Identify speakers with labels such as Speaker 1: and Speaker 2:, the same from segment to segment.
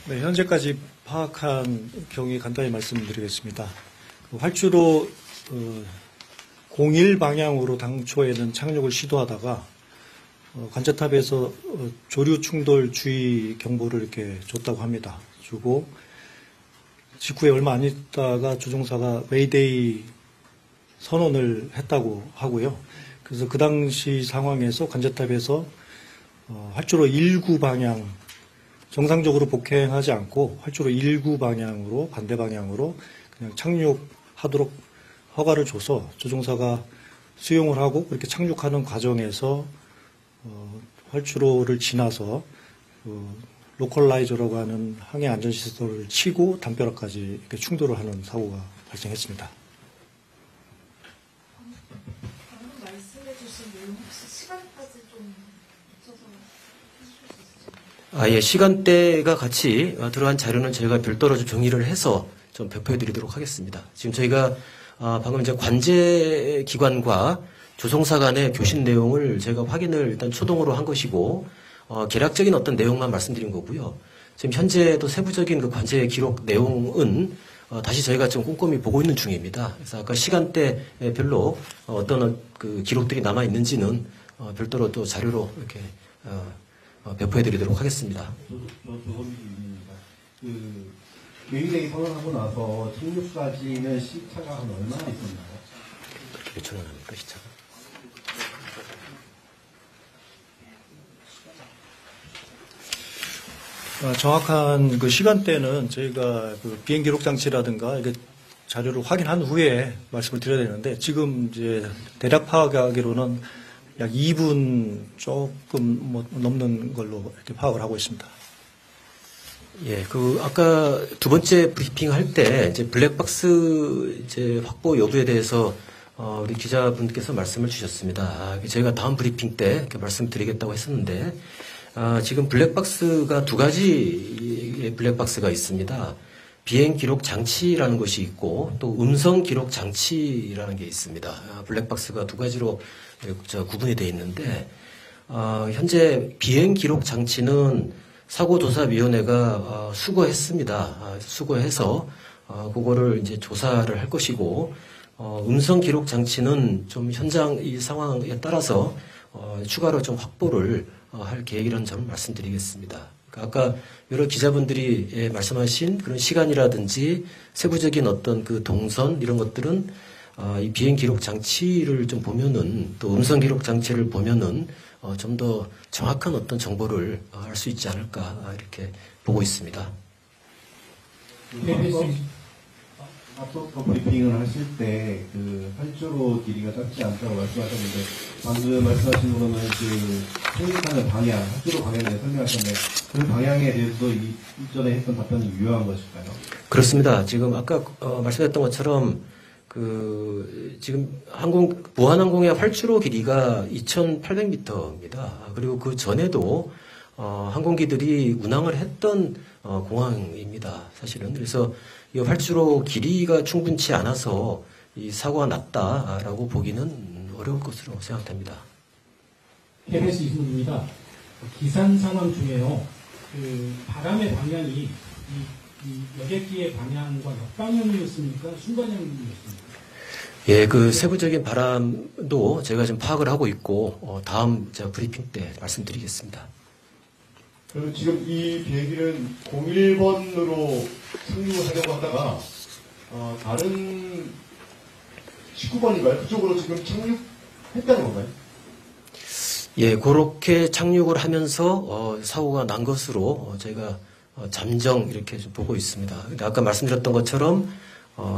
Speaker 1: 네, 현재까지 파악한 경위 간단히 말씀드리겠습니다. 활주로 01 방향으로 당초에는 착륙을 시도하다가 관제탑에서 조류 충돌 주의 경보를 이렇게 줬다고 합니다. 주고 직후에 얼마 안 있다가 조종사가 메이데이 선언을 했다고 하고요. 그래서 그 당시 상황에서 관제탑에서 활주로 19 방향 정상적으로 복행하지 않고 활주로 19 방향으로 반대 방향으로 그냥 착륙하도록 허가를 줘서 조종사가 수용을 하고 그렇게 착륙하는 과정에서 활주로를 지나서 로컬라이저라고 하는 항해 안전시설을 치고 담벼락까지 이렇게 충돌을 하는 사고가 발생했습니다.
Speaker 2: 방금 말씀해 주신 내용 혹시 시간까지 좀 붙여서 해주실 수 있을까요?
Speaker 3: 예, 시간대가 같이 들어간 자료는 저희가 별도로 좀 정리를 해서 좀 배포해 드리도록 하겠습니다. 지금 저희가 방금 이제 관제 기관과 조종사 간의 교신 내용을 제가 확인을 일단 초동으로 한 것이고, 개략적인 어떤 내용만 말씀드린 거고요. 지금 현재도 세부적인 그 관제 기록 내용은 다시 저희가 좀 꼼꼼히 보고 있는 중입니다. 그래서 아까 시간대별로 어떤 그 기록들이 남아 있는지는 별도로 또 자료로 이렇게 배포해 드리도록 하겠습니다.
Speaker 4: 메이데이 선언하고 나서 착륙까지는 시차가 한 얼마나 있었나요?
Speaker 3: 몇 초 남았습니까, 시차가?
Speaker 1: 정확한 그 시간대는 저희가 그 비행 기록 장치라든가 이게 자료를 확인한 후에 말씀을 드려야 되는데 지금 이제 대략 파악하기로는 약 2분 조금 넘는 걸로 이렇게 파악을 하고 있습니다.
Speaker 3: 예, 아까 두 번째 브리핑 할 때, 이제 블랙박스 이제 확보 여부에 대해서, 우리 기자분께서 말씀을 주셨습니다. 저희가 다음 브리핑 때 이렇게 말씀드리겠다고 했었는데, 지금 블랙박스가 두 가지의 블랙박스가 있습니다. 비행 기록 장치라는 것이 있고, 또 음성 기록 장치라는 게 있습니다. 블랙박스가 두 가지로 구분이 되어 있는데, 현재 비행 기록 장치는 사고조사위원회가 수거했습니다. 수거해서 그거를 이제 조사를 할 것이고, 음성 기록 장치는 좀 현장 이 상황에 따라서 추가로 좀 확보를 할 계획이라는 점을 말씀드리겠습니다. 그러니까 아까 여러 기자분들이 말씀하신 그런 시간이라든지 세부적인 어떤 그 동선 이런 것들은 이 비행 기록 장치를 좀 보면은 또 음성 기록 장치를 보면은 좀 더 정확한 어떤 정보를 알 수 있지 않을까 이렇게 보고 있습니다.
Speaker 4: 앞서 브리핑을 하실 때 그 활주로 길이가 짧지 않다고 말씀하셨는데 방금 말씀하신 거는 그 착륙하는 방향, 활주로 방향에 대해 설명하셨는데 그 방향에 대해서도 이전에 했던 답변이 유효한 것일까요?
Speaker 3: 그렇습니다. 지금 아까 말씀드렸던 것처럼 지금 무한항공의 활주로 길이가 2,800m입니다. 그리고 그 전에도 항공기들이 운항을 했던 공항입니다. 사실은. 그래서 이 활주로 길이가 충분치 않아서 이 사고가 났다라고 보기는 어려울 것으로 생각됩니다.
Speaker 5: KBS 이승훈입니다. 기산 상황 중에요. 그 바람의 방향이 이 여객기의 방향과 역방향이었습니까? 순방향이었습니까?
Speaker 3: 예, 그 세부적인 바람도 제가 지금 파악을 하고 있고 다음 제가 브리핑 때 말씀드리겠습니다.
Speaker 6: 그리고 지금 이 비행기는 01번으로 착륙을 하려고 하다가 다른 19번인가요? 그쪽으로 지금 착륙했다는 건가요?
Speaker 3: 예, 그렇게 착륙을 하면서 사고가 난 것으로 저희가 잠정 이렇게 좀 보고 있습니다. 아까 말씀드렸던 것처럼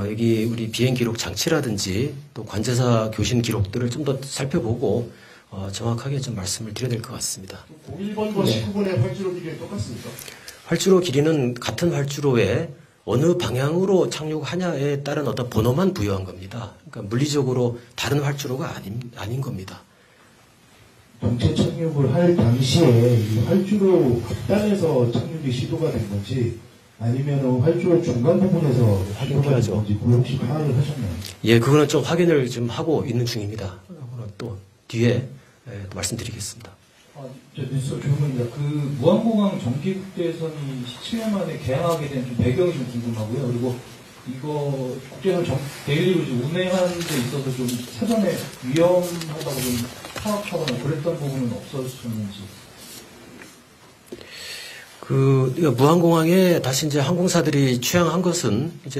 Speaker 3: 여기 우리 비행 기록 장치라든지 또 관제사 교신 기록들을 좀 더 살펴보고 정확하게 좀 말씀을 드려야 될 것 같습니다.
Speaker 6: 01번과
Speaker 3: 네.
Speaker 6: 19번의 활주로 길이는 똑같습니까? 활주로
Speaker 3: 길이는 같은 활주로에 어느 방향으로 착륙하냐에 따른 어떤 번호만 부여한 겁니다. 그러니까 물리적으로 다른 활주로가 아닌 겁니다.
Speaker 7: 정체 착륙을 할 당시에 이 활주로 앞단에서 착륙이 시도가 된 건지 아니면 활주로 중간 부분에서 시도가 된 건지 그걸 혹시 파악을 하셨나요?
Speaker 3: 예, 그거는 좀 확인을 좀 하고 있는 중입니다. 또 뒤에 말씀드리겠습니다.
Speaker 8: 저 뉴스 조용입니다. 그 무한공항 정기국제선이 17년 만에 개항하게 된 좀 배경이 좀 궁금하고요. 그리고 이거 국제선 데일리로 좀 운행하는 데 있어서 좀 사전에 위험하다고 좀 파악하거나 그랬던 부분은 없었는지.
Speaker 3: 이거 무한공항에 다시 이제 항공사들이 취항한 것은 이제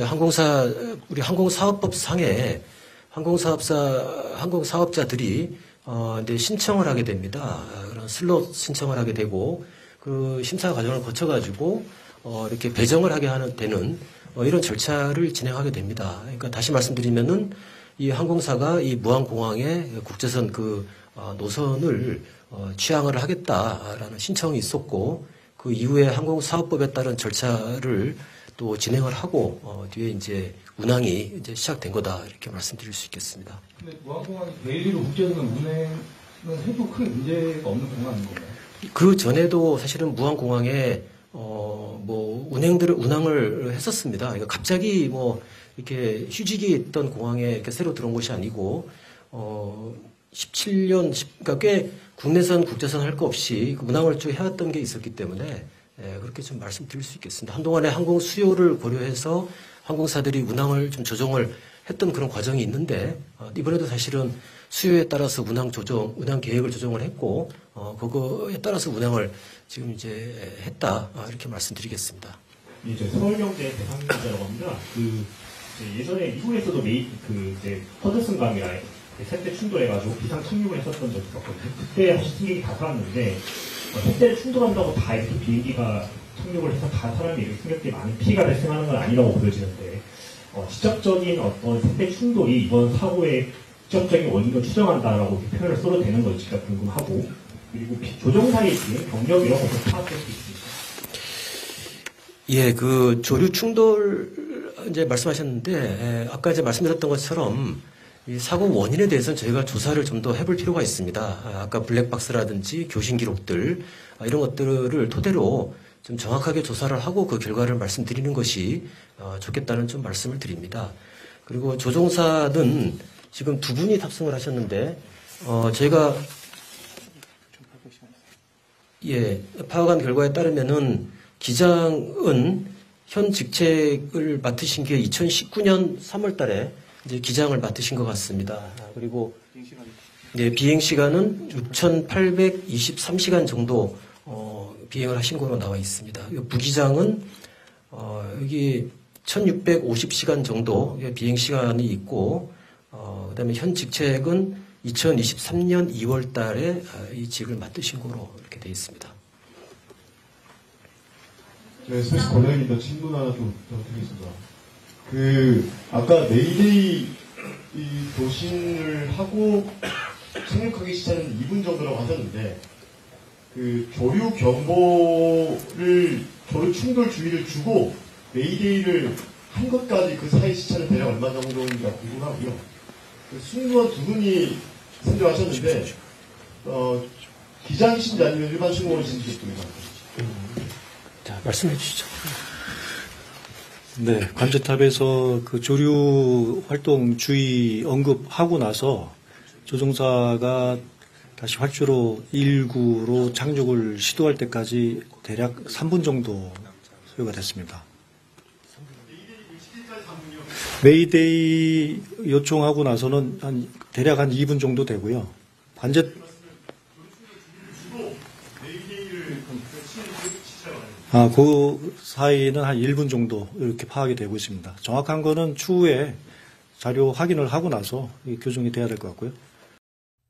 Speaker 3: 우리 항공사업법 상에 항공사업자들이 이제 신청을 하게 됩니다. 그런 슬롯 신청을 하게 되고 그 심사 과정을 거쳐가지고 이렇게 배정을 하게 되는 이런 절차를 진행하게 됩니다. 그러니까 다시 말씀드리면은 이 항공사가 이 무한공항에 국제선 노선을 취항을 하겠다라는 신청이 있었고 그 이후에 항공사업법에 따른 절차를 또 진행을 하고 뒤에 이제 운항이 이제 시작된 거다 이렇게 말씀드릴 수 있겠습니다.
Speaker 8: 근데 무한공항이 데일리로 국제선 운행은 해도 큰 문제가 없는 공항인 건가요?
Speaker 3: 그 전에도 사실은 무한공항에 운항을 했었습니다. 그러니까 갑자기 이렇게 휴직이 있던 공항에 이렇게 새로 들어온 것이 아니고 17년 그러니까 꽤 국내선 국제선 할 거 없이 운항을 쭉 해왔던 게 있었기 때문에 그렇게 좀 말씀드릴 수 있겠습니다. 한동안에 항공 수요를 고려해서 항공사들이 운항을 좀 조정을 했던 그런 과정이 있는데 이번에도 사실은 수요에 따라서 운항 계획을 조정을 했고 그거에 따라서 운항을 지금 이제 했다 이렇게 말씀드리겠습니다.
Speaker 9: 이제 서울경제 대상자라고 합니다. 예전에 미국에서도 허드슨 강이랑 셋대 충돌해가지고 비상 착륙을 했었던 적이 있었거든요. 그때 승객이 다 살았는데 셋대를 충돌한다고 다 이렇게 비행기가 착륙을 해서 다 사람이 이렇게 승객들이 많은 피해가 발생하는 건 아니라고 보여지는데 직접적인 어떤 셋대 충돌이 이번 사고의 직접적인 원인을 추정한다라고 이렇게 표현을 써도 되는 건지가 궁금하고 그리고 조종사의 지금 경력 이런 것도 파악될 수 있습니다.
Speaker 3: 예, 그 조류 충돌 이제 말씀하셨는데 아까 이제 말씀드렸던 것처럼 이 사고 원인에 대해서는 저희가 조사를 좀 더 해볼 필요가 있습니다. 아까 블랙박스라든지 교신 기록들 이런 것들을 토대로 좀 정확하게 조사를 하고 그 결과를 말씀드리는 것이 좋겠다는 좀 말씀을 드립니다. 그리고 조종사는 지금 두 분이 탑승을 하셨는데 저희가 파악한 결과에 따르면은 기장은 현 직책을 맡으신 게 2019년 3월달에 이제 기장을 맡으신 것 같습니다. 그리고 비행 시간은 6,823시간 정도 비행을 하신 거로 나와 있습니다. 부기장은 여기 1,650시간 정도 비행 시간이 있고 그다음에 현 직책은 2023년 2월달에 이 직을 맡으신 거로 이렇게 되어 있습니다.
Speaker 6: 네, 스페이스 권장님과 질문 하나 좀 드리겠습니다. 아까 메이데이 도신을 하고 착륙하기 시작은 2분 정도라고 하셨는데, 조류 충돌 주의를 주고 메이데이를 한 것까지 그 사이 시차는 대략 얼마 정도인가 궁금하고요. 승무원 두 분이 승조하셨는데, 기장이신지 아니면 일반 승무원이신지 궁금합니다.
Speaker 3: 자, 말씀해 주시죠.
Speaker 1: 네, 관제탑에서 그 조류 활동 주의 언급하고 나서 조종사가 다시 활주로 1구로 착륙을 시도할 때까지 대략 3분 정도 소요가 됐습니다. 메이데이 요청하고 나서는 대략 한 2분 정도 되고요. 그 사이는 한 1분 정도 이렇게 파악이 되고 있습니다. 정확한 거는 추후에 자료 확인을 하고 나서 교정이 돼야 될 것 같고요.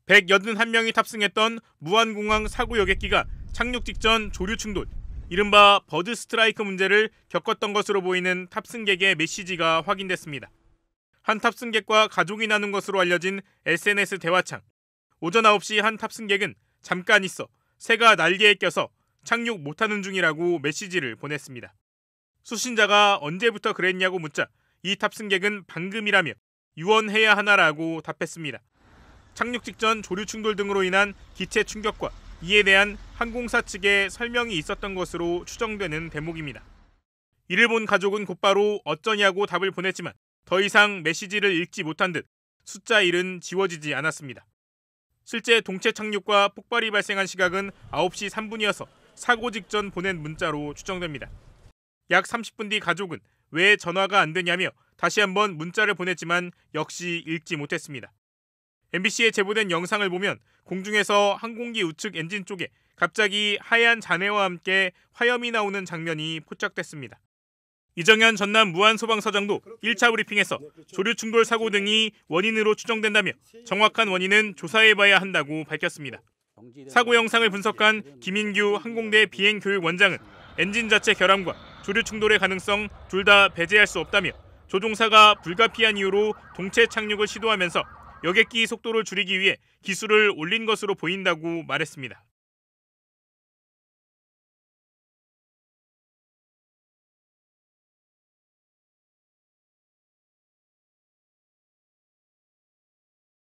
Speaker 10: 181명이 탑승했던 무한공항 사고 여객기가 착륙 직전 조류 충돌, 이른바 버드 스트라이크 문제를 겪었던 것으로 보이는 탑승객의 메시지가 확인됐습니다. 한 탑승객과 가족이 나눈 것으로 알려진 SNS 대화창. 오전 9시 한 탑승객은 잠깐 있어 새가 날개에 껴서 착륙 못하는 중이라고 메시지를 보냈습니다. 수신자가 언제부터 그랬냐고 묻자 이 탑승객은 방금이라며 유언해야 하나라고 답했습니다. 착륙 직전 조류 충돌 등으로 인한 기체 충격과 이에 대한 항공사 측의 설명이 있었던 것으로 추정되는 대목입니다. 이를 본 가족은 곧바로 어쩌냐고 답을 보냈지만 더 이상 메시지를 읽지 못한 듯 숫자 1은 지워지지 않았습니다. 실제 동체 착륙과 폭발이 발생한 시각은 9시 3분이어서 사고 직전 보낸 문자로 추정됩니다. 약 30분 뒤 가족은 왜 전화가 안 되냐며 다시 한번 문자를 보냈지만 역시 읽지 못했습니다. MBC에 제보된 영상을 보면 공중에서 항공기 우측 엔진 쪽에 갑자기 하얀 잔해와 함께 화염이 나오는 장면이 포착됐습니다. 이정현 전남 무안소방서장도 1차 브리핑에서 조류 충돌 사고 등이 원인으로 추정된다며 정확한 원인은 조사해봐야 한다고 밝혔습니다. 사고 영상을 분석한 김인규 항공대 비행교육원장은 엔진 자체 결함과 조류 충돌의 가능성 둘 다 배제할 수 없다며 조종사가 불가피한 이유로 동체 착륙을 시도하면서 여객기 속도를 줄이기 위해 기술을 올린 것으로 보인다고 말했습니다.